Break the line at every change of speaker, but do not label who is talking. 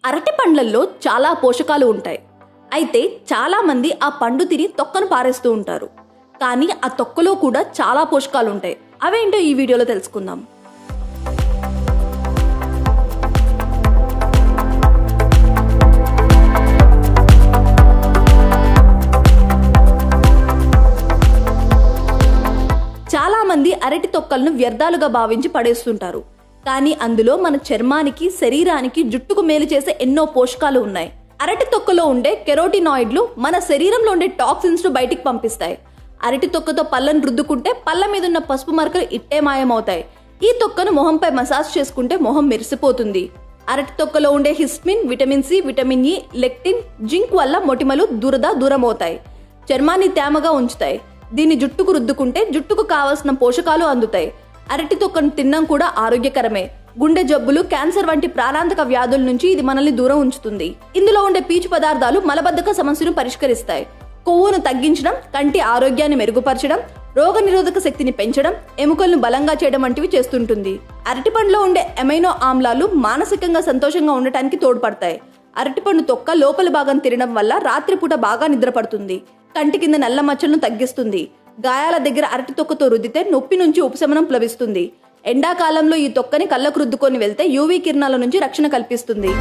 అరటి పండ్లల్లో చాలా పోషకాలు ఉంటాయి. అయితే చాలా మంది ఆ పండు తిని తొక్కను పారేస్తూ ఉంటారు. కానీ ఆ తొక్కలో కూడా చాలా పోషకాలు ఉంటాయి. అవేంటో ఈ వీడియోలో తెలుసుకుందాం. చాలా మంది అరటి తొక్కలను వ్యర్థాలుగా భావించి పడేస్తుంటారు. కానీ అందులో మన చర్మానికి, శరీరానికి, జుట్టుకు మేలు చేసే ఎన్నో పోషకాలు ఉన్నాయి. అరటి తొక్కలో ఉండే కెరోటినాయిడ్లు మన శరీరంలో ఉండే టాక్సిన్స్ ను బయటికి పంపిస్తాయి. అరటి తొక్కతో పళ్ళను రుద్దుకుంటే పళ్ళ మీద ఉన్న పసుపు మరకలు ఇట్టే మాయమవుతాయి. ఈ తొక్కను మొహంపై మసాజ్ చేసుకుంటే మొహం మెరిసిపోతుంది. అరటి తొక్కలో ఉండే histamine, vitamin C, vitamin E, lectin, zinc వల్ల మొటిమలు, దురద దూరమవుతాయి. చర్మాన్ని తేమగా ఉంచుతాయి. దీన్ని జుట్టుకు రుద్దుకుంటే జుట్టుకు కావాల్సిన పోషకాలు అందుతాయి. అరటి తొక్కను తినడం కూడా ఆరోగ్యకరమే. గుండె జబ్బులు, క్యాన్సర్ వంటి ప్రాణాంతక వ్యాధుల నుంచి ఇది మనల్ని దూరం ఉంచుతుంది. ఇందులో ఉండే పీచు పదార్థాలు మలబద్ధక సమస్యను పరిష్కరిస్తాయి. కొవ్వును తగ్గించడం, కంటి ఆరోగ్యాన్ని మెరుగుపరచడం, రోగనిరోధక శక్తిని పెంచడం, ఎముకలను బలంగా చేయడం వంటివి చేస్తుంటుంది. అరటిపండులో ఉండే ఎమైనో ఆమ్లాలు మానసికంగా సంతోషంగా ఉండటానికి తోడ్పడతాయి. అరటిపండు తొక్క లోపల భాగం తినడం వల్ల రాత్రిపూట బాగా నిద్రపడుతుంది. కంటి కింద నల్ల మచ్చలను తగ్గిస్తుంది. గాయాల దగ్గర అరటి తొక్కతో రుద్దితే నొప్పి నుంచి ఉపశమనం లభిస్తుంది. ఎండాకాలంలో ఈ తొక్కని కళ్ళకు రుద్దుకొని వెళ్తే యూవీ కిరణాల నుంచి రక్షణ కల్పిస్తుంది.